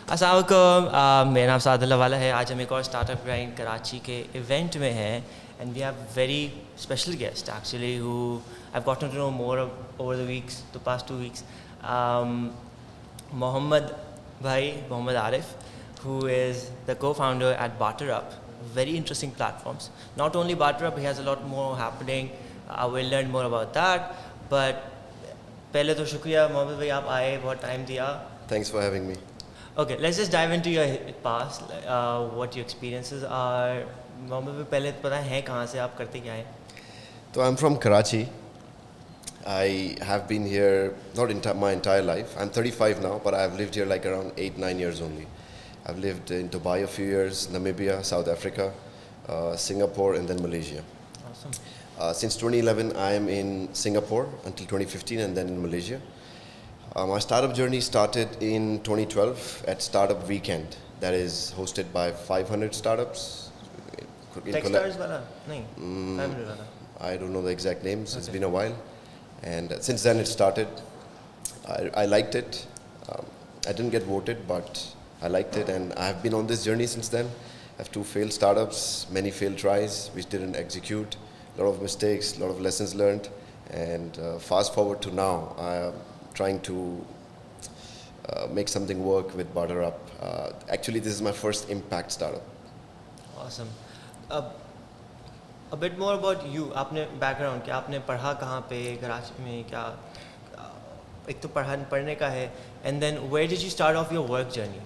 अस्सलाम वालेकुम, मेरा नाम सादुल्ला वाला है। आज हम एक और स्टार्टअप ग्राइंड कराची के इवेंट में हैं and we have very special guest actually who I have gotten to know more over the weeks, the past 2 weeks. Mohammed Mohammed Arif, who is the co-founder at Barterrup. Very interesting platforms. Not only Barterrup, he has a lot more happening. I will learn more about that. But पहले तो शुक्रिया मोहम्मद भाई, आप आए, बहुत time दिया. Thanks for having me. Okay, let's just dive into your past, what your experiences are. Mohammad भाई, पहले पता है कहाँ से, आप करते क्या हैं? So I'm from Karachi. I have been here not my entire life. I'm 35 now, but I've lived here like around 8-9 years only. I've lived in Dubai a few years, Namibia, South Africa, Singapore, and then Malaysia. Awesome. Since 2011, I am in Singapore until 2015, and then in Malaysia. My startup journey started in 2012 at Startup Weekend, that is hosted by 500 startups. Techstars wala? नहीं, 500 wala. I don't know the exact names. Okay. It's been a while, and since then it started. I liked it. I didn't get voted, but I liked it, and I have been on this journey since then. I have 2 failed startups, many failed tries which didn't execute, a lot of mistakes, a lot of lessons learned, and fast forward to now, I am trying to make something work with Barterrup. Actually, this is my first impact startup. Awesome. A bit more about you. आपने background क्या, आपने पढ़ा कहाँ पे, कराची में क्या? एक तो पढ़ने का है, and then where did you start off your work journey?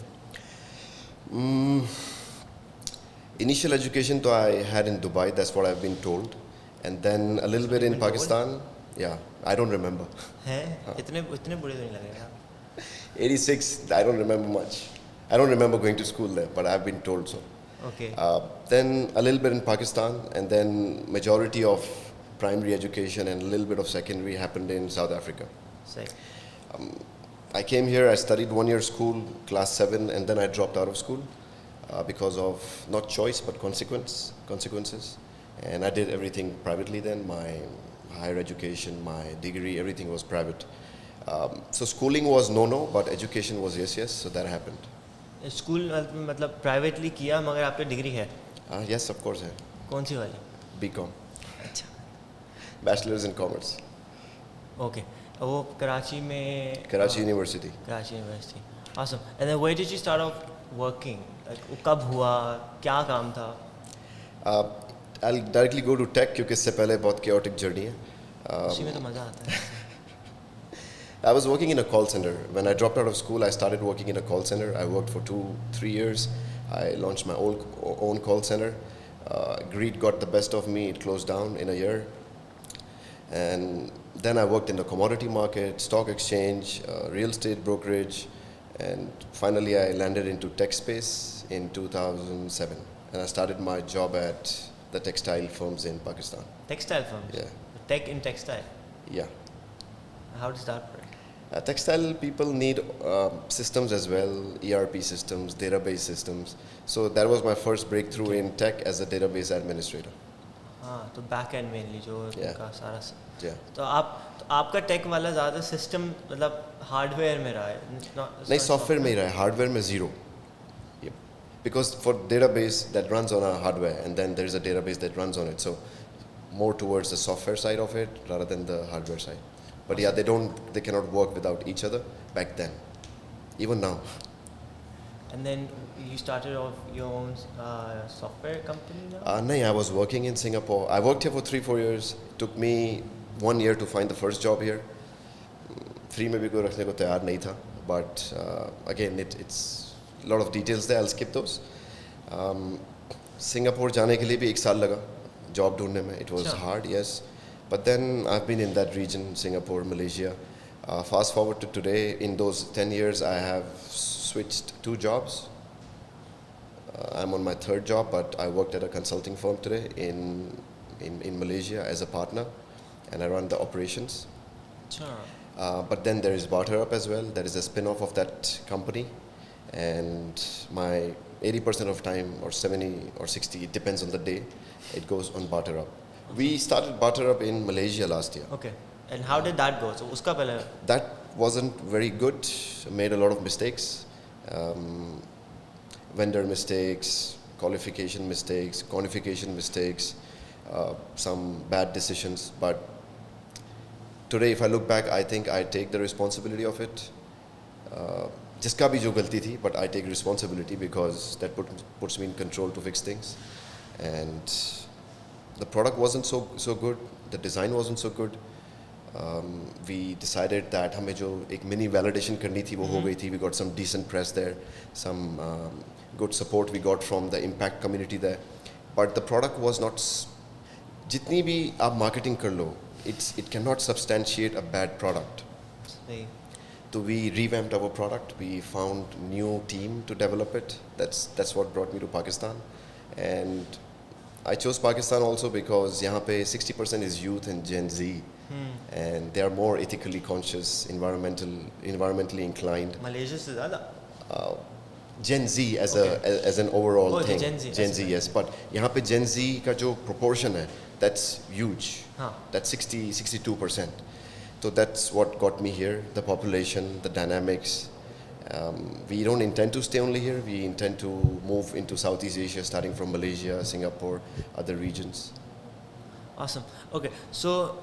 Initial education तो I had in Dubai, that's what I've been told, and then a little bit in Pakistan. Yeah, I don't remember. हैं? इतने बुरे तो नहीं लगे यार. 86, I don't remember much. I don't remember going to school there, but I've been told so. Okay. Then a little bit in Pakistan, and then majority of primary education and a little bit of secondary happened in South Africa. Sick. I came here, I studied 1 year school, class 7, and then I dropped out of school because of not choice but consequences. And I did everything privately then, my higher education, my degree, everything was private. So schooling was no, but education was yes, so that happened. School मतलब privately किया मगर आपकी degree है? Yes, of course है. कौन सी वाली? BCom. अच्छा. Bachelor's in Commerce. Okay. वो कराची में? Karachi University. Karachi University. Awesome. And then where did you start off working? Like कब हुआ? क्या काम था? I'll directly go to tech क्योंकि इससे पहले बहुत chaotic journey है. उसी में तो मज़ा आता है. I was working in a call center. When I dropped out of school, I started working in a call center. I worked for 2-3 years. I launched my own call center. Greed got the best of me. It closed down in a year. And then I worked in the commodity market, stock exchange, real estate brokerage, and finally I landed into tech space in 2007. And I started my job at the textile firms in Pakistan. Textile firms? Yeah. Tech in textile? Yeah. How does that work? Textile people need systems as well, ERP systems, database systems. So that was my first breakthrough in tech as a database administrator. हाँ, तो back end mainly जो उनका सारा. Yeah. तो आपका tech वाला ज़्यादा system मतलब hardware में रहा है? नहीं, software में ही रहा है, hardware में zero. Yep. Because for database that runs on a hardware, and then there is a database that runs on it. So more towards the software side of it rather than the hardware side. But yeah, they cannot work without each other back then, even now. And then you started off your own software company now? No, I was working in Singapore. I worked here for 3-4 years. It took me 1 year to find the first job here. Free में भी कोई रखने को तैयार नहीं था. But again, it's a lot of details there. I'll skip those. Singapore जाने के लिए भी 1 साल लगा job ढूंढने में. It was hard, yes. But then I've been in that region, Singapore, Malaysia. Fast forward to today, in those 10 years, I have switched 2 jobs. I'm on my 3rd job, but I worked at a consulting firm today in Malaysia as a partner, and I run the operations. Sure. But then there is Barterrup as well. That is a spin-off of that company, and my 80% of time, or 70 or 60, it depends on the day, it goes on Barterrup. We started Barterrup in Malaysia last year. Okay. And how did that go? So uska pehle that wasn't very good. Made a lot of mistakes. um, vendor mistakes, qualification mistakes, quantification mistakes, some bad decisions. But today, if I look back, I think I take the responsibility of it. जिसका भी जो गलती थी, but I take responsibility because that puts me in control to fix things. And the product wasn't so good, the design wasn't so good. We decided that हमें जो एक mini validation करनी थी वो हो गई थी. We got some decent press there, some good support we got from the impact community there. But the product was not. जितनी भी आप marketing कर लो, it cannot substantiate a bad product. Right. So we revamped our product. We found new team to develop it. That's what brought me to Pakistan, and I chose Pakistan also because यहाँ पे 60% is youth and Gen Z, and they are more ethically conscious, environmentally inclined. Malaysia से ज़्यादा. Gen Z as an overall thing. Gen Z, yes. But यहाँ पे Gen Z का जो proportion है, that's huge. हाँ. That's 62%. So that's what got me here, the population, the dynamics. We don't intend to stay only here. We intend to move into Southeast Asia, starting from Malaysia, Singapore, other regions. Awesome. Okay, so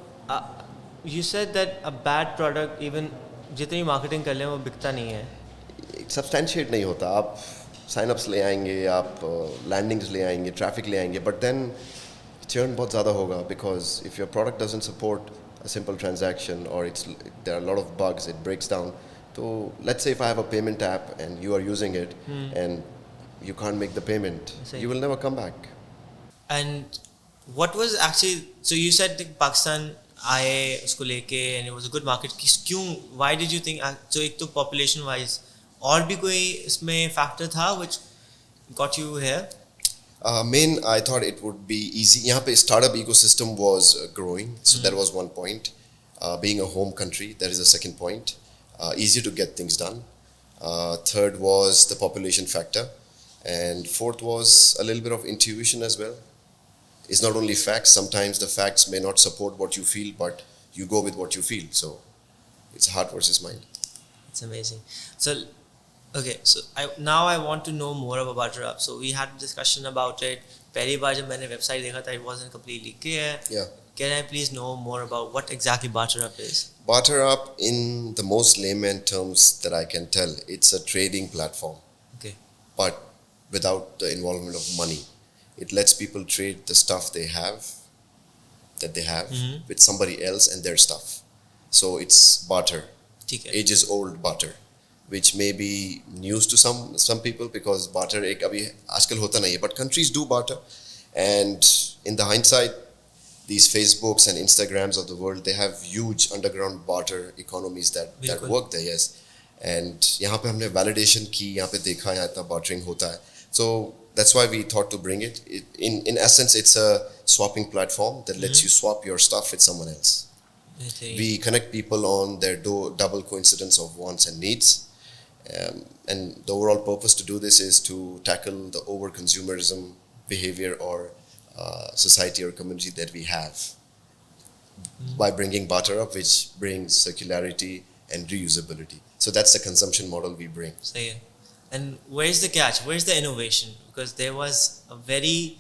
you said that a bad product, even जितनी marketing कर लें वो बिकता नहीं है. Substantiate नहीं होता. आप sign-ups ले आएंगे, आप landings ले आएंगे, traffic ले आएंगे, but then churn बहुत ज़्यादा होगा because if your product doesn't support a simple transaction or there are a lot of bugs, it breaks down. So let's say if I have a payment app and you are using it and you can't make the payment, you will never come back. And what was actually, so you said that Pakistan आए उसको लेके and it was a good market. क्यों, why did you think, so एक तो population wise और भी कोई इसमें factor था which got you here? I thought it would be easy. यहाँ पे startup ecosystem was growing, so that was one point. Being a home country, that is a second point. Easy to get things done. Third was the population factor, and fourth was a little bit of intuition as well. It's not only facts. Sometimes the facts may not support what you feel, but you go with what you feel. So it's heart versus mind. It's amazing. So. Okay, so now I want to know more about Barterrup. So we had a discussion about it. पहली बार जब मैंने website देखा था, it wasn't completely clear. Yeah. Can I please know more about what exactly Barterrup is? Barterrup, in the most layman terms that I can tell, it's a trading platform. Okay. But without the involvement of money. It lets people trade the stuff they have, with somebody else and their stuff. So it's barter. Ages old barter. Which may be news to some people because barter एक अभी आजकल होता नहीं है, but countries do barter, and in the hindsight, these Facebooks and Instagrams of the world, they have huge underground barter economies that work there, yes. And यहाँ पे हमने validation की, यहाँ पे देखा यहाँ इतना bartering होता है, so that's why we thought to bring it. In essence, it's a swapping platform that lets you swap your stuff with someone else. We connect people on their double coincidence of wants and needs. And the overall purpose to do this is to tackle the over-consumerism behavior or society or community that we have by bringing Barterrup, which brings circularity and reusability. So that's the consumption model we bring. And where's the catch? Where's the innovation? Because there was a very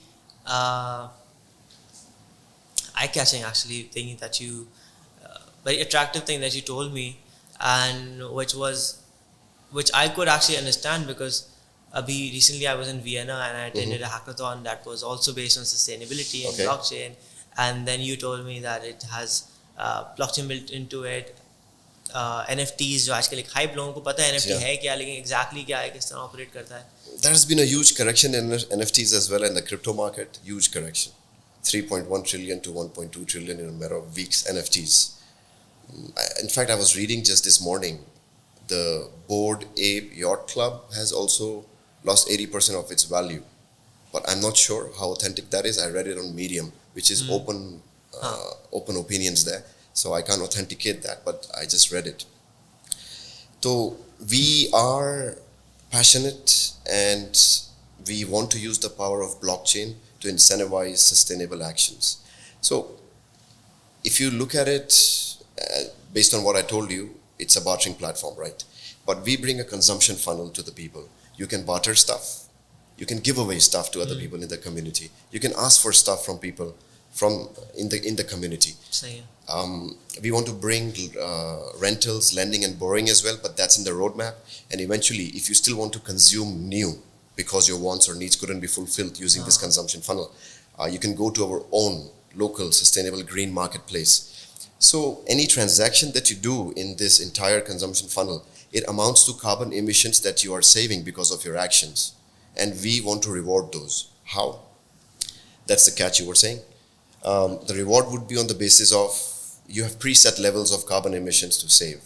eye-catching actually thing that you, very attractive thing that you told me, and which I could actually understand because recently I was in Vienna and I attended a hackathon that was also based on sustainability and blockchain, and then you told me that it has blockchain built into it, NFTs जो आजकल एक hype लोगों को पता है NFT है क्या, लेकिन exactly क्या है, किस तरह operate करता है. There has been a huge correction in NFTs as well in the crypto market, huge correction. 3.1 trillion to 1.2 trillion in a matter of weeks, NFTs. In fact, I was reading just this morning, the Bored Ape Yacht Club has also lost 80% of its value. But I'm not sure how authentic that is. I read it on Medium, which is open opinions there. So I can't authenticate that, but I just read it. So we are passionate and we want to use the power of blockchain to incentivize sustainable actions. So if you look at it, based on what I told you, it's a bartering platform, right? But we bring a consumption funnel to the people. You can barter stuff. You can give away stuff to other people in the community. You can ask for stuff from people from in the community. We want to bring rentals, lending and borrowing as well, but that's in the roadmap. And eventually, if you still want to consume new because your wants or needs couldn't be fulfilled using this consumption funnel, you can go to our own local sustainable green marketplace. So any transaction that you do in this entire consumption funnel, it amounts to carbon emissions that you are saving because of your actions. And we want to reward those. How? That's the catch you were saying. The reward would be on the basis of you have preset levels of carbon emissions to save.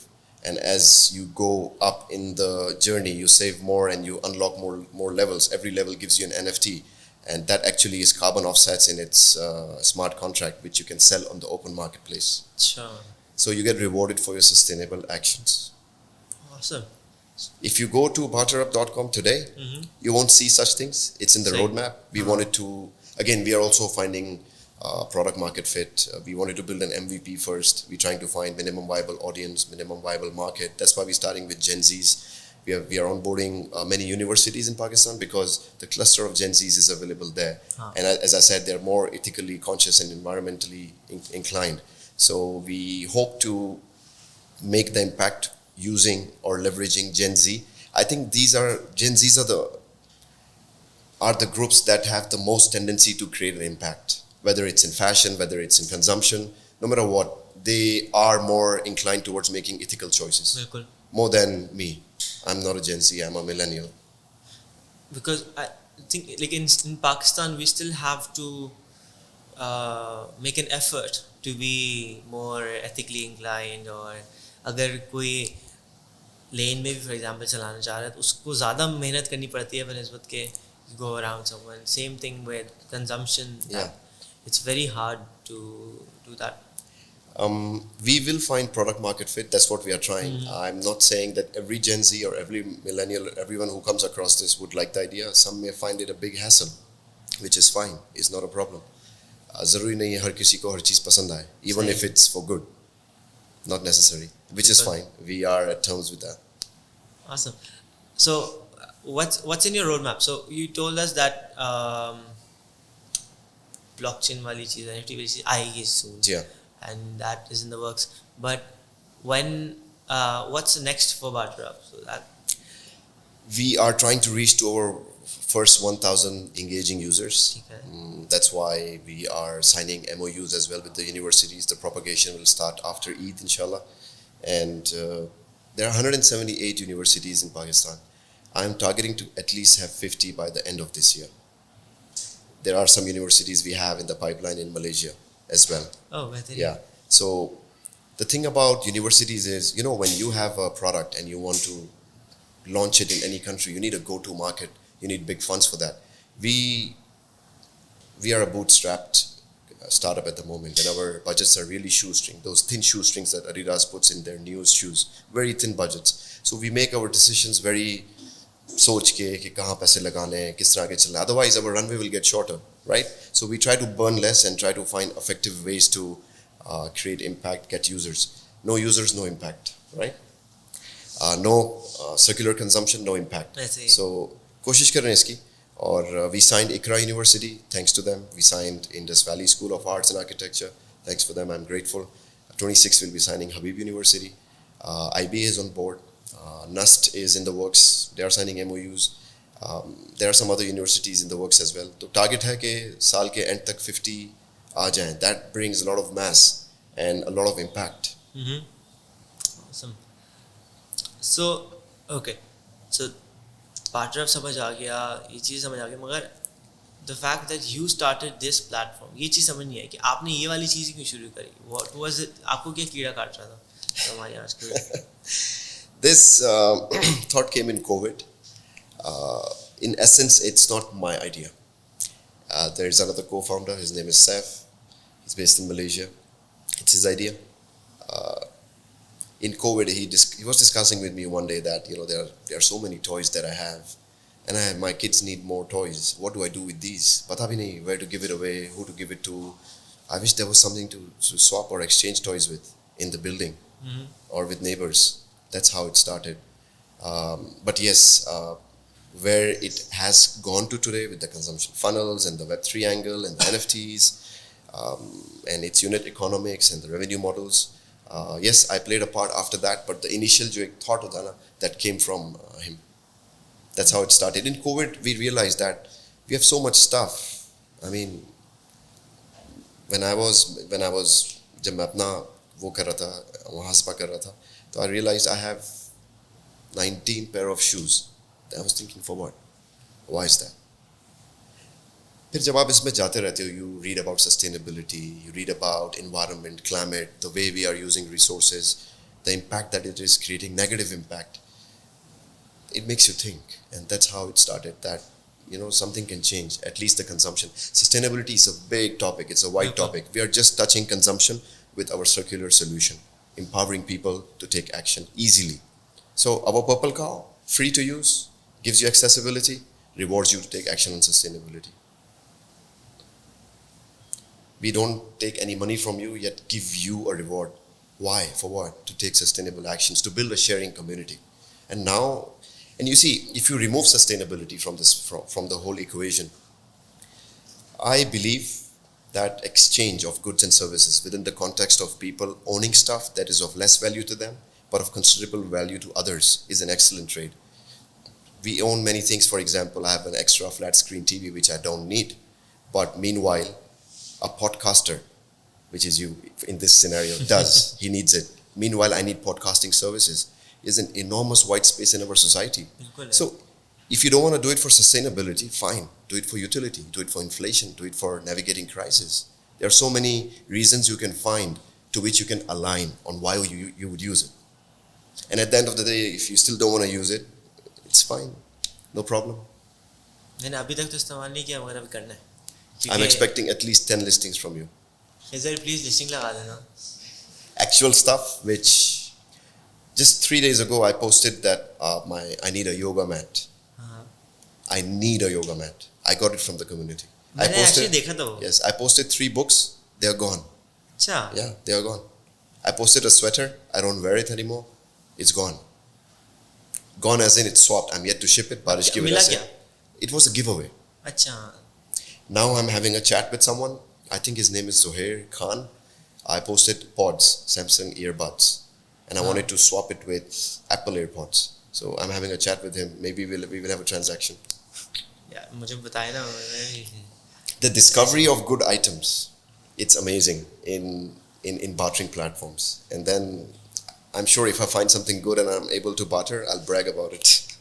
And as you go up in the journey, you save more and you unlock more levels. Every level gives you an NFT. And that actually is carbon offsets in its smart contract, which you can sell on the open marketplace. Sure. So you get rewarded for your sustainable actions. Awesome. If you go to barterrup.com today, you won't see such things. It's in the roadmap. We wanted to, again, we are also finding product market fit. We wanted to build an MVP first. We're trying to find minimum viable audience, minimum viable market. That's why we're starting with Gen Zs. We are onboarding many universities in Pakistan because the cluster of Gen Zs is available there. And as I said, they're more ethically conscious and environmentally inclined. So we hope to make the impact using or leveraging Gen Z. I think Gen Zs are the groups that have the most tendency to create an impact, whether it's in fashion, whether it's in consumption, no matter what, they are more inclined towards making ethical choices. More than me. I'm not a Gen Z, I'm a millennial. Because I think like in Pakistan, we still have to make an effort to be more ethically inclined, or अगर कोई लेन में भी for example चलाना चाह रहा है तो उसको ज़्यादा मेहनत करनी पड़ती है बनस्बत के go around someone. Same thing with consumption. It's very hard to do that. We will find product market fit. That's what we are trying. I'm not saying that every Gen Z or every millennial, everyone who comes across this would like the idea. Some may find it a big hassle, which is fine. It's not a problem. ज़रूरी नहीं है हर किसी को हर चीज़ पसंद आए, even if it's for good. Not necessary, which is fine. We are at terms with that. Awesome. So, what's in your roadmap? So you told us that blockchain वाली चीज़, NFT वाली चीज़ आएगी soon. Yeah. And that is in the works. But when, what's next for Barterrup? So that we are trying to reach to our first 1,000 engaging users. That's why we are signing MOUs as well with the universities. The propagation will start after Eid, inshallah. And there are 178 universities in Pakistan. I am targeting to at least have 50 by the end of this year. There are some universities we have in the pipeline in Malaysia as well. Oh, yeah. So the thing about universities is, when you have a product and you want to launch it in any country, you need a go-to market. You need big funds for that. We are a bootstrapped startup at the moment, and our budgets are really shoestring. Those thin shoestrings that Adidas puts in their newest shoes, very thin budgets. So we make our decisions very सोच के कि कहाँ पैसे लगाने हैं, किस तरह के चलना. Otherwise, our runway will get shorter, right? So we try to burn less and try to find effective ways to create impact, get users. No users, no impact, right? No circular consumption, no impact. So कोशिश कर रहे हैं इसकी. और we signed ICRA University, thanks to them. We signed Indus Valley School of Arts and Architecture. Thanks for them, I'm grateful. 26 will be signing Habib University. IBA is on board. NUST is in the works. They are signing MOUs. There are some other universities in the works as well. So target है कि साल के end तक 50 आ जाएं. That brings a lot of mass and a lot of impact. Awesome. So, okay. So, Barterrup समझ आ गया, ये चीज़ समझ आ गई, मगर the fact that you started this platform, ये चीज़ समझ नहीं आई कि आपने ये वाली चीज़ क्यों शुरू करी? What was it? आपको क्या कीड़ा काट रहा था हमारे आज के? This thought came in COVID. In essence, it's not my idea. There's another co-founder. His name is Saif. He's based in Malaysia. It's his idea. In COVID, he was discussing with me one day that there are so many toys that I have, and my kids need more toys. What do I do with these? Pata bhi nahi where to give it away, who to give it to. I wish there was something to swap or exchange toys with in the building or with neighbors. That's how it started. But yes, where it has gone to today with the consumption funnels and the Web3 angle and the NFTs and its unit economics and the revenue models. Yes, I played a part after that, but the initial जो एक thought होता ना, that came from him. That's how it started. In COVID, we realized that we have so much stuff. I mean, when I was जब मैं अपना वो कर रहा था, मुहासबा कर रहा था, तो I realized I have 19 pair of shoes. I was thinking, for what? Why is that? फिर जब आप इसमें जाते रहते हो, you read about sustainability, you read about environment, climate, the way we are using resources, the impact that it is creating, negative impact. It makes you think, and that's how it started. That something can change, at least the consumption. Sustainability is a big topic. It's a wide topic. We are just touching consumption with our circular solution, empowering people to take action easily. So our Purple Cow, free to use, gives you accessibility, rewards you to take action on sustainability. We don't take any money from you, yet give you a reward. Why? For what? To take sustainable actions, to build a sharing community. And now, and you see, if you remove sustainability from the whole equation, I believe that exchange of goods and services within the context of people owning stuff that is of less value to them, but of considerable value to others, is an excellent trade. We own many things. For example, I have an extra flat screen TV which I don't need, but meanwhile, a podcaster, which is you in this scenario, does. He needs it. Meanwhile, I need podcasting services. Is an enormous white space in our society. So, if you don't want to do it for sustainability, fine. Do it for utility. Do it for inflation. Do it for navigating crisis. There are so many reasons you can find to which you can align on why you would use it. And at the end of the day, if you still don't want to use it, it's fine. No problem. मैंने अभी तक तो इस्तेमाल नहीं किया, मगर अभी करना है. I'm expecting at least 10 listings from you. Is there please listing लगा देना? Actual stuff which just 3 days ago I posted that I need a yoga mat. I need a yoga mat. I got it from the community. मैंने actually देखा था वो. Yes, I posted 3 books. They are gone. अच्छा. Yeah, they are gone. I posted a sweater. I don't wear it anymore. It's gone. Gone as in it's swapped. I'm yet to ship it. बारिश की वजह से. It was a giveaway. अच्छा. Now I'm having a chat with someone. I think his name is Zohair Khan. I posted pods, Samsung earbuds. And I wanted to swap it with Apple AirPods. So I'm having a chat with him. Maybe we will have a transaction. Yeah, मुझे बताया ना. The discovery of good items, it's amazing in bartering platforms. And then I'm sure if I find something good and I'm able to barter, I'll brag about it.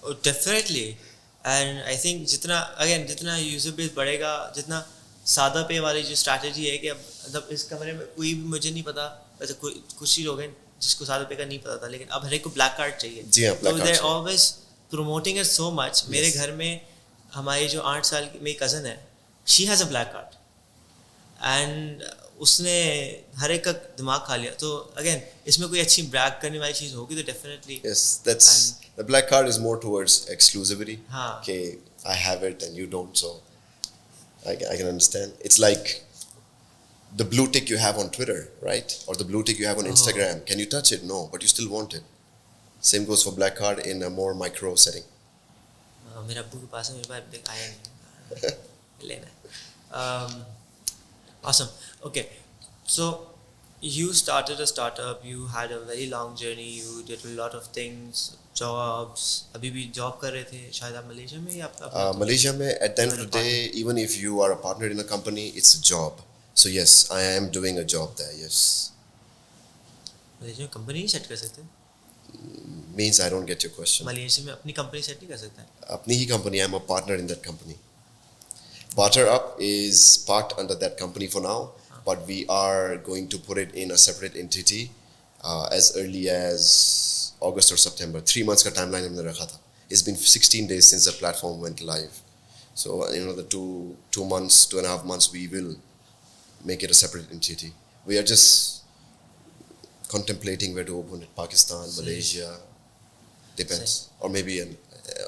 Oh, definitely. And I think जितना user base बढ़ेगा, जितना सादा पे वाली जो strategy है कि अब मतलब इस कमरे में कोई भी मुझे नहीं पता, वैसे कुछ ही लोग हैं जिसको सादा पे का नहीं पता था, लेकिन अब हर एक को ब्लैक कार्ड चाहिए. जी हाँ, black card. They're always promoting it so much. मेरे घर में हमारी जो 8 साल की मेरी cousin है, she has a black card. And उसने हर एक का दिमाग खा लिया. तो again इसमें कोई अच्छी ब्रैग करने वाली चीज़ होगी तो definitely. Yes, the black card is more towards exclusivity. हाँ. Okay, I have it and you don't, so I can understand. It's like the blue tick you have on Twitter, right? Or the blue tick you have on Instagram. Can you touch it? No, but you still want it. Same goes for black card in a more micro setting. मेरा अब्बू के पास है, मेरे पास आया नहीं, लेना. Awesome. Okay, so you started a startup. You had a very long journey. You did a lot of things, jobs. अभी भी job कर रहे थे शायद आप मलेशिया में या Malaysia में at the end of the day, even if you are a partner in a company, it's a job. So yes, I am doing a job there. Yes. Malaysia में company नहीं set कर सकते? Means I don't get your question. Malaysia में अपनी company set नहीं कर सकता? अपनी ही company, I'm a partner in that company. Barterrup is parked under that company for now, but we are going to put it in a separate entity as early as August or September. 3 months का timeline हमने रखा था. It's been 16 days since the platform went live. So the 2.5 months we will make it a separate entity. We are just contemplating where to open it. Pakistan, Malaysia, depends. Or maybe a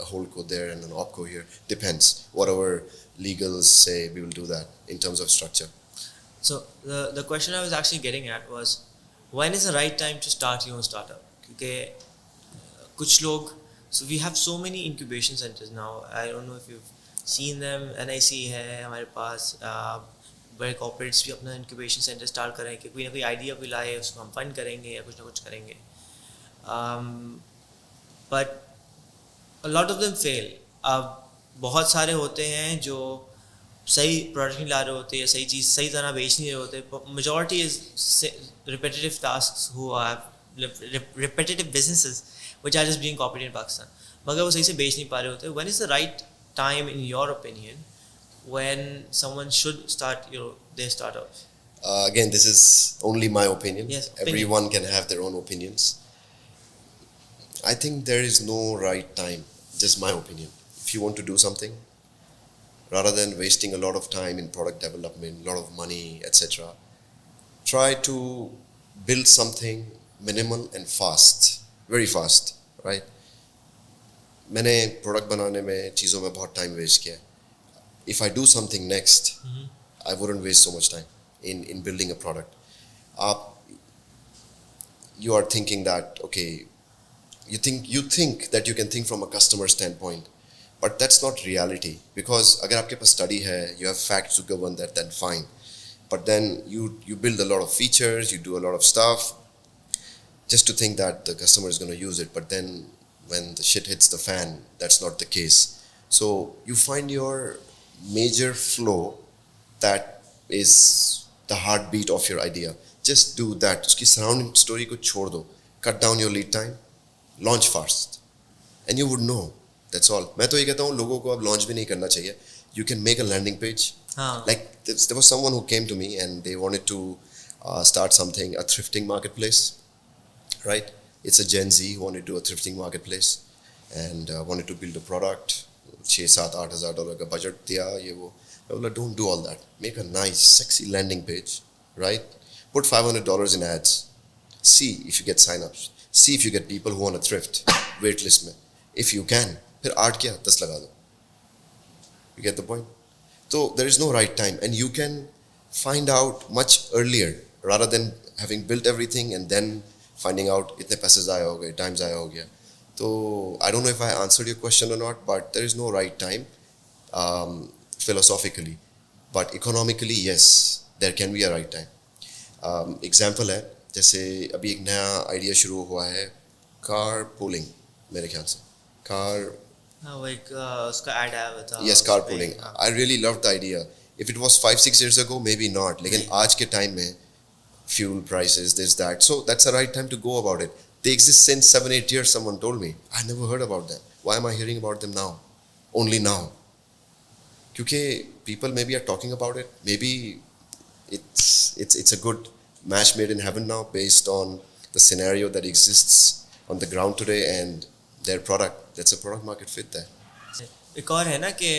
whole co there and an opco here. Depends. Whatever legals say, we will do that in terms of structure. So the question I was actually getting at was, when is the right time to start your own startup? क्योंकि कुछ लोग, so we have so many incubation centers now. I don't know if you've seen them. NIC है हमारे पास, बड़े corporates भी अपना incubation centre start करें कि कोई ना कोई आइडिया कोई लाए, उसको हम फंड करेंगे या कुछ ना कुछ करेंगे. But a lot of them fail. अब बहुत सारे होते हैं जो सही प्रोडक्ट नहीं ला रहे होते या सही चीज़ सही तरह बेच नहीं रहे होते. Majority is repetitive task who have repetitive businesses which are just being copied in Pakistan, मगर वो सही से बेच नहीं पा रहे होते. When is the right time in your opinion when someone should start their startup? Again, this is only my opinion. Yes, everyone can have their own opinions. I think there is no right time, just my opinion. If you want to do something, rather than wasting a lot of time in product development, a lot of money, etc., try to build something minimal and fast, very fast, right? मैंने product बनाने में चीज़ों में बहुत time waste किया. If I do something next, I wouldn't waste so much time in building a product. You are thinking that, okay, you think that you can think from a customer standpoint, but that's not reality. Because अगर आपके पास study है, you have facts to govern that, then fine. But then you build a lot of features, you do a lot of stuff, just to think that the customer is going to use it. But then when the shit hits the fan, that's not the case. So you find your major flow that is the heartbeat of your idea. Just do that. उसकी surrounding story को छोड़ दो. Cut down your lead time. Launch fast. And you would know. That's all. मैं तो ये कहता हूँ लोगों को अब launch भी नहीं करना चाहिए. You can make a landing page. Like there was someone who came to me and they wanted to start something, a thrifting marketplace. Right? It's a Gen Z who wanted to do a thrifting marketplace and wanted to build a product. $6,000-8,000 का budget दिया ये वो. I was like, don't do all that. Make a nice, sexy landing page, right? Put $500 in ads. See if you get sign-ups. See if you get people who want to thrift. Waitlist में. If you can, फिर 8 क्या 10 लगा दो. You get the point? So there is no right time, and you can find out much earlier rather than having built everything and then finding out इतने पैसे ज़ाया हो गए, time ज़ाया हो गया. So I don't know if I answered your question or not, but there is no right time philosophically. But economically, yes, there can be a right time. Example है, जैसे अभी एक नया idea शुरू हुआ है, car pooling, मेरे ख्याल से. उसका ad आया हुआ था. Yes, car pooling. I really loved the idea. If it was 5-6 years ago, maybe not. लेकिन आज के time में fuel prices, this, that. So that's the right time to go about it. They exist since 7-8 years, someone told me. I never heard about them. Why am I hearing about them now? Only now. Because people maybe are talking about it. Maybe it's a good match made in heaven now based on the scenario that exists on the ground today and their product. That's a product market fit there. एक और है ना कि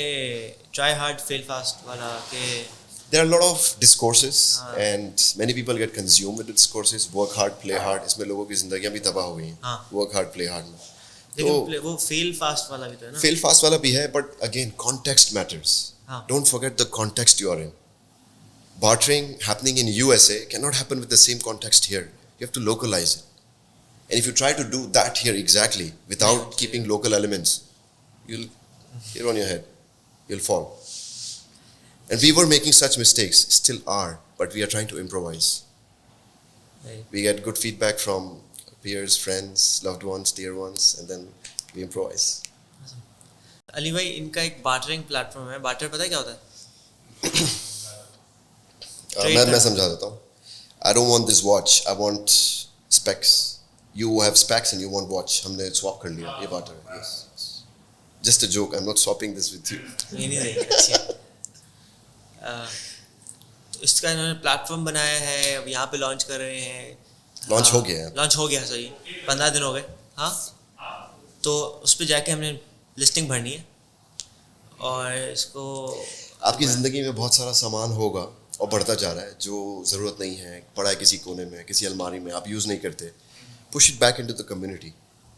try hard, fail fast वाला के There are a lot of discourses and many people get consumed with the discourses. Work hard, play hard. इसमें लोगों की ज़िंदगियाँ भी तबाह हो गई हैं. Work hard, play hard. लेकिन वो fail fast वाला भी तो है ना. Fail fast वाला भी है, but again context matters. Don't forget the context you are in. Bartering happening in USA cannot happen with the same context here. You have to localize it. And if you try to do that here exactly without keeping local elements, you'll hit on your head. You'll fall. And we were making such mistakes, still are, but we are trying to improvise. Right. We get good feedback from peers, friends, loved ones, dear ones, and then we improvise. Ali भाई, इनका एक bartering platform है. Barter पता है क्या होता है? मैं समझा देता हूँ. I don't want this watch. I want specs. You have specs and you want watch. हमने swap कर लिया. ये barter है. Yes. Just a joke. I'm not swapping this with you. नहीं. तो इसका इन्होंने प्लेटफॉर्म बनाया है, अब यहाँ पे लॉन्च कर रहे हैं. लॉन्च हो गया है. लॉन्च हो गया, सही 15 दिन हो गए. हाँ, तो उस पर जाके हमने लिस्टिंग भरनी है और इसको. आपकी ज़िंदगी में बहुत सारा सामान होगा और बढ़ता जा रहा है जो ज़रूरत नहीं है, पड़ा है किसी कोने में, किसी अलमारी में, आप यूज़ नहीं करते. Push it back into the community.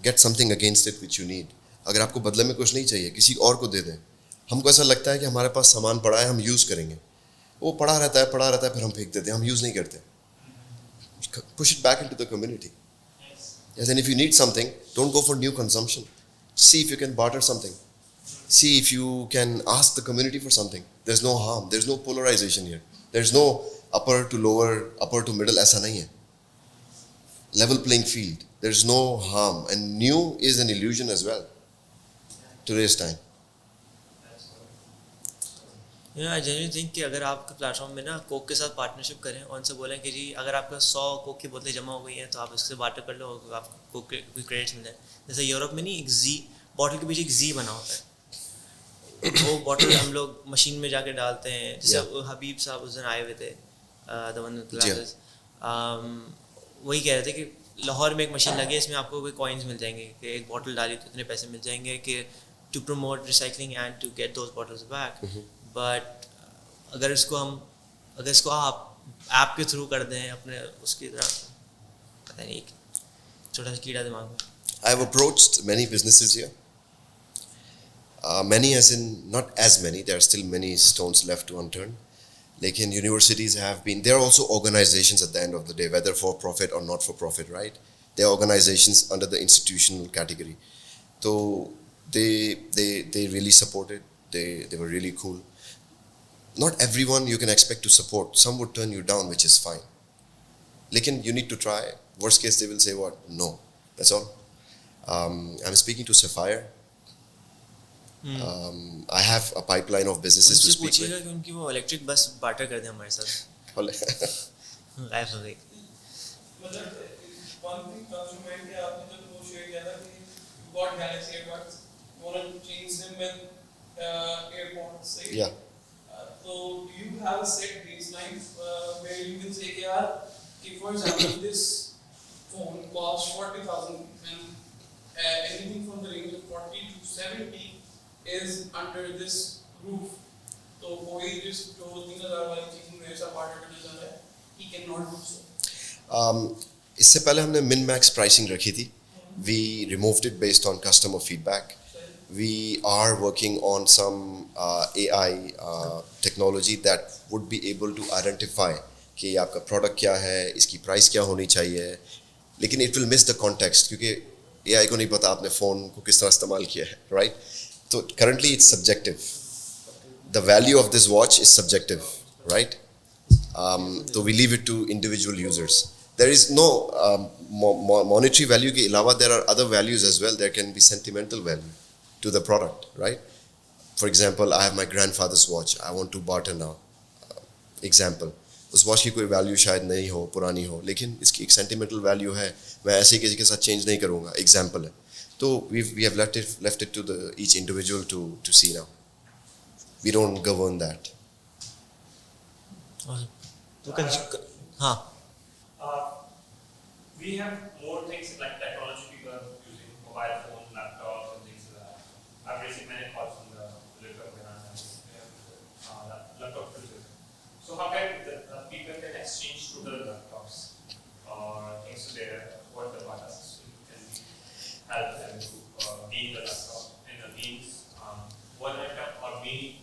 Get something against it which you need. अगर आपको बदले में कुछ नहीं चाहिए, किसी और को दे दें. हमको ऐसा लगता है कि हमारे पास सामान पड़ा है, हम यूज़ करेंगे. वो पड़ा रहता है, फिर हम फेंक देते हैं, हम यूज़ नहीं करते. Push it back into the community. Yes, and if you need something, don't go for new consumption. See if you can barter something. See if you can ask the community for something. There's no harm. There's no polarization here. There's no upper to lower, upper to middle. ऐसा नहीं है. Level playing field. There's no harm. And new is an illusion as well. Today's time. I genuinely think कि अगर आपके platform में ना Coke के साथ पार्टनरशिप करें और उनसे बोलें कि जी अगर आपका 100 कोक की बोतलें जमा हो गई हैं तो आप इससे बार्टर कर लो और आपको कोक के कोई क्रेडिट्स मिल जाए. जैसे यूरोप में नहीं एक जी बॉटल के पीछे एक जी बना होता है. वो बॉटल हम लोग मशीन में जाके डालते हैं. जैसे हबीब साहब उस दिन आए हुए थे द वन विद ग्लासेस, वही कह रहे थे कि लाहौर में एक मशीन लगी है, इसमें आपको कोई कॉइन्स मिल जाएंगे कि एक बॉटल डाली तो इतने पैसे मिल जाएंगे कि to promote recycling and to get those bottles back. But अगर इसको आप ऐप के थ्रू कर दें अपने उसकी तरह, पता नहीं, एक छोटा सा कीड़ा दिमाग में. I've approached many businesses here. Many as in, not as many, there are still many stones left to unturned. Like in universities have been, there are also organizations at the end of the day, whether for profit or not for profit, right? They are organizations under the institutional category. So they really supported, they were really cool. Not everyone you can expect to support. Some would turn you down, which is fine. Lekin you need to try. Worst case, they will say what? No. That's all. I'm speaking to Sapphire. I have a pipeline of businesses to उनसे speak पूछिएगा with. कि उनकी वो electric bus barter कर दें हमारे साथ. गायब हो गई. मतलब one thing comes to mind कि आपने जब वो शेयर किया था कि you got Galaxy AirPods, you want to change them with AirPods, right? Yeah. So do you have a set baseline where you can say कि यार कि for example this phone costs 40,000 and anything from the range of 40 to 70 is under this roof. तो कोई जिस जो 3,000 वाली चीज़ मेरे साथ बार्टर करना चाहता है, he cannot do so. इससे पहले हमने min max pricing रखी थी. We removed it based on customer feedback. We are working on some AI technology that would be able to identify कि आपका product क्या है, इसकी price क्या होनी चाहिए. लेकिन it will miss the context क्योंकि AI को नहीं पता आपने phone को किस तरह इस्तेमाल किया है, right? So currently it's subjective. The value of this watch is subjective, right? So we leave it to individual users. There is no monetary value के अलावा there are other values as well. There can be sentimental value to the product, right? For example, I have my grandfather's watch. I want to barter now. Example. उस watch की कोई value शायद नहीं हो, पुरानी हो, लेकिन इसकी एक sentimental value है. मैं ऐसे किसी के साथ change नहीं करूँगा. Example है. So we have left it to the each individual to see now. We don't govern that. हाँ. We have more things like technology. People are using mobile phone, laptops, and things like that. I've received many calls from the laptop users. So how can the people can exchange to the laptops or things there? What the data system can help them to gain the laptop and the gains one item or many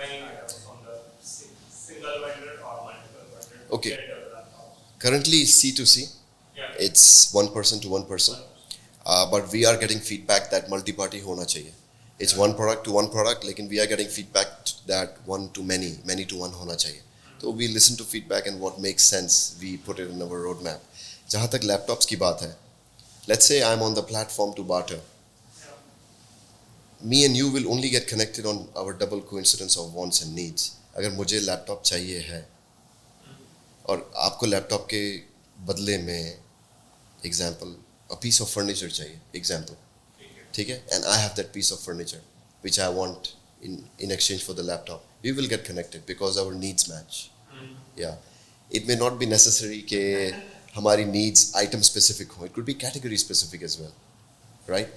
items from the single vendor or multiple vendor. Okay. To get the laptop. Currently C2C. Yeah. It's one person to one person. But we are getting feedback that multi-party होना चाहिए. It's one product to one product, लेकिन we are getting feedback that one to many, many to one होना चाहिए. So we listen to feedback and what makes sense, we put it in our roadmap. जहाँ तक laptops की बात है, let's say I'm on the platform to barter. Me and you will only get connected on our double coincidence of wants and needs. अगर मुझे laptop चाहिए है और आपको laptop के बदले में example a piece of furniture चाहिए example ठीक है and I have that piece of furniture which I want in exchange for the laptop, we will get connected because our needs match. Yeah, it may not be necessary कि हमारी needs item specific हो, it could be category specific as well, right?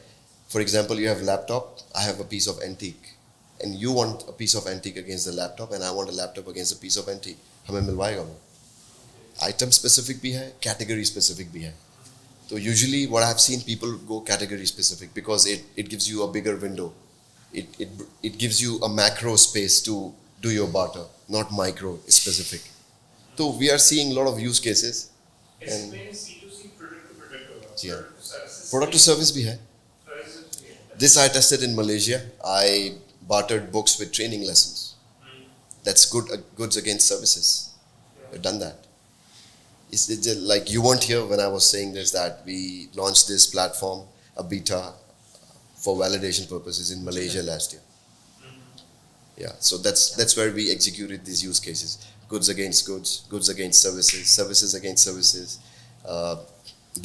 For example, you have laptop, I have a piece of antique and you want a piece of antique against the laptop and I want a laptop against a piece of antique. हमें मिलवाएगा वो. Item specific भी है, category specific भी है. So usually what I have seen people go category specific because it gives you a bigger window. It gives you a macro space to do your barter, not micro specific. So we are seeing a lot of use cases. Explain C2C product to product जी हाँ, services product to service भी है. services भी है. This I tested in Malaysia. I bartered books with training lessons. That's goods against services. We've done that. It's like you weren't here when I was saying this, that we launched this platform, a beta, for validation purposes in Malaysia last year. Yeah, so that's where we executed these use cases: goods against goods, goods against services, services against services,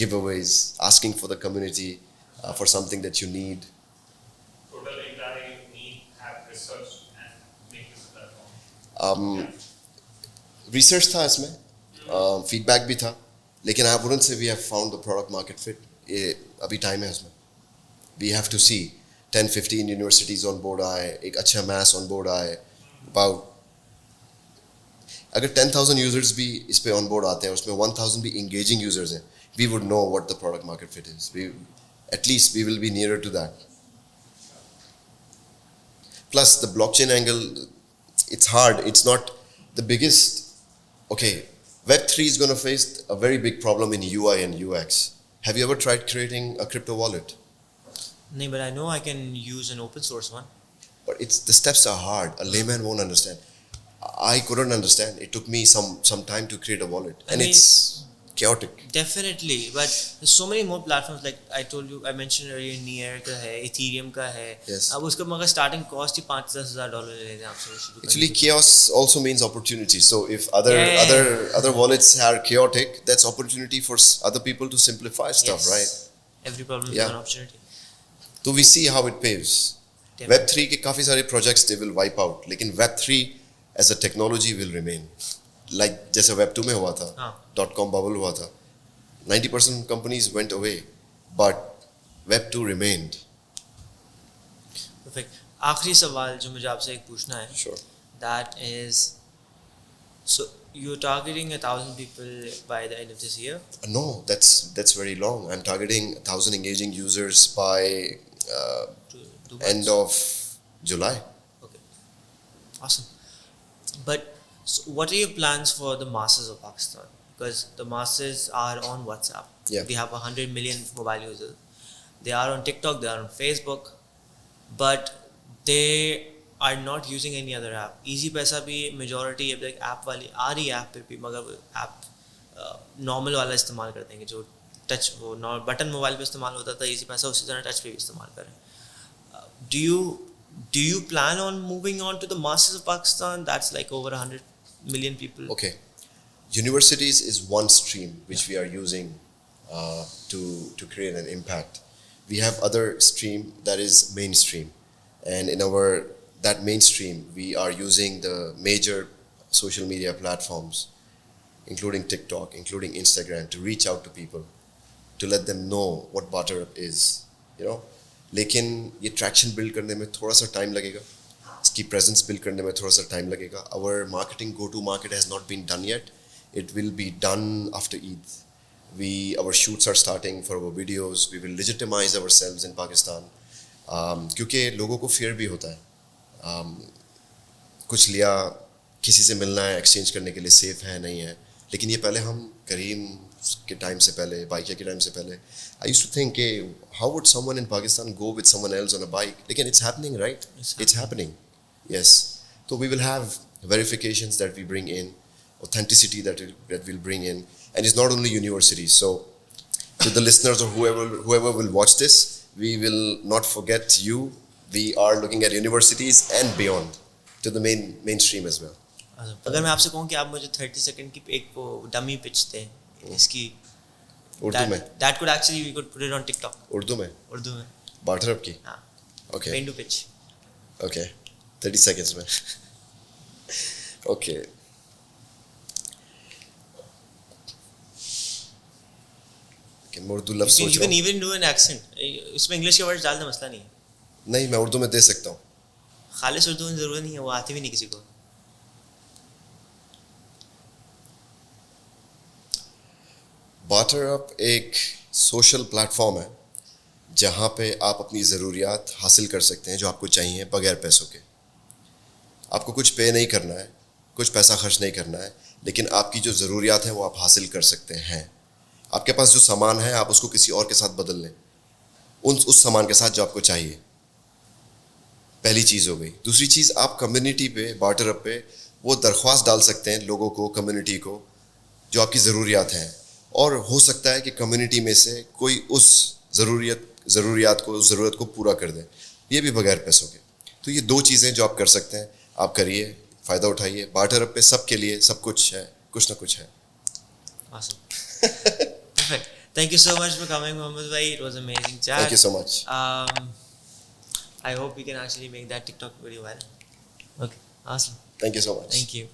giveaways, asking for the community for something that you need. Total entire need have researched and make this platform. Research था इसमें, feedback भी था, लेकिन I wouldn't say we have found the product market fit. ये अभी time है उसमें. We have to see 10-15 universities on board आए, एक अच्छा mass on board आए, about अगर 10,000 users भी इस पे on board आते हैं, उसमें 1,000 भी engaging users हैं, we would know what the product market fit is. At least we will be nearer to that. Plus the blockchain angle, it's hard. It's not the biggest. Okay, Web3 is going to face a very big problem in UI and UX. Have you ever tried creating a crypto wallet? No, but I know I can use an open source one. But the steps are hard. A layman won't understand. I couldn't understand. It took me some time to create a wallet, and it's chaotic. Definitely, but there's so many more platforms. Like I told you, I mentioned earlier, Near का है, Ethereum का है. Yes. अब उसका मगर starting cost ही $5,000-10,000 ले लेते हैं आपसे शुरू करने Actually, के लिए. chaos also means opportunity. So if other Yeah. other wallets are chaotic, that's opportunity for other people to simplify stuff, Yes. right? Every problem Yeah. is an opportunity. So we see how it paves. Definitely. Web3 के काफी सारे projects they will wipe out, लेकिन Web3 as a technology will remain. Like जैसे Web2 में हुआ था, हाँ. .com bubble हुआ था. 90% companies went away, but Web2 remained. Perfect. आखिरी सवाल जो मुझे आपसे एक पूछना है. Sure. That is, so you're targeting 1,000 people by the end of this year. No, that's very long. I'm targeting 1,000 engaging users by Two end months. of July. Okay. Awesome. But so what are your plans for the masses of Pakistan? Because the masses are on WhatsApp. Yeah. We have 100 million mobile users. They are on TikTok, they are on Facebook, but they are not using any other app. Easy Paisa भी majority अब like app वाली आ रही app पे भी मगर app normal वाला इस्तेमाल करते हैं कि जो touch वो बटन मोबाइल पे इस्तेमाल होता था Easy Paisa उसी तरह touch पे भी इस्तेमाल करें. Do you plan on moving on to the masses of Pakistan? That's like over 100 million people. Okay. Universities is one stream which we are using to create an impact. We have other stream that is mainstream, and in that mainstream we are using the major social media platforms, including TikTok, including Instagram, to reach out to people, to let them know what Barterrup is, you know. लेकिन ये traction build करने में थोड़ा सा time लगेगा, इसकी presence build करने में थोड़ा सा time लगेगा. Our marketing go-to-market has not been done yet. It will be done after Eid. Our shoots are starting for our videos. We will legitimize ourselves in Pakistan. क्योंकि लोगों को fear भी होता है. कुछ लिया, किसी से मिलना है, exchange करने के लिए safe है नहीं है. लेकिन ये पहले हम करीम के टाइम से पहले, बाइकिया के टाइम से पहले, I used to think how would someone in Pakistan go with someone else on a bike? लेकिन it's happening, right? It's happening. Yes. So we will have verifications that we bring in, authenticity that we'll bring in, and it's not only universities. So to the listeners or whoever will watch this, we will not forget you. We are looking at universities and beyond to the mainstream as well. अगर मैं आपसे कहूँ कि आप मुझे 30 second की एक वो डमी पिच दें इसकी उर्दू में, that could actually we could put it on TikTok. Urdu में बार्टरअप की. हाँ. Okay. Paint to pitch. Okay. 30 seconds में. Okay. Okay, मैं उर्दू लफ्ज़ सोच You रहा can हूँ. even do an accent. इसमें इंग्लिश के वर्ड्स डाल दे, मसला नहीं है. नहीं, मैं उर्दू में दे सकता हूँ. खालिस उर्दू में ज़रूरत नहीं है, वो आती भी नहीं किसी को. बार्टरअप एक सोशल प्लेटफॉर्म है जहाँ पे आप अपनी ज़रूरियात हासिल कर सकते हैं जो आपको चाहिए बगैर पैसों के. आपको कुछ पे नहीं करना है, कुछ पैसा खर्च नहीं करना है, लेकिन आपकी जो ज़रूरियात हैं वो आप हासिल कर सकते हैं. आपके पास जो सामान है आप उसको किसी और के साथ बदल लें, उस सामान के साथ जो आपको चाहिए। पहली चीज़ हो गई। दूसरी चीज़, आप कम्युनिटी पे, बार्टरअप पे वो दरख्वास्त डाल सकते हैं लोगों को, कम्युनिटी को, जो आपकी ज़रूरियात हैं, और हो सकता है कि कम्युनिटी में से कोई उस ज़रूरियात को, उस ज़रूरत को पूरा कर दे, ये भी बगैर पैसों के। तो ये 2 चीज़ें जो आप कर सकते हैं, आप करिए, फ़ायदा उठाइए। बार्टरअप पे सबके लिए सब कुछ है, कुछ ना कुछ है। Awesome. Perfect. Thank you so much for coming, Mohammed bhai. It was amazing chat. Thank you so much. I hope we can actually make that TikTok video viral. Okay. Awesome. Thank you so much. Thank you.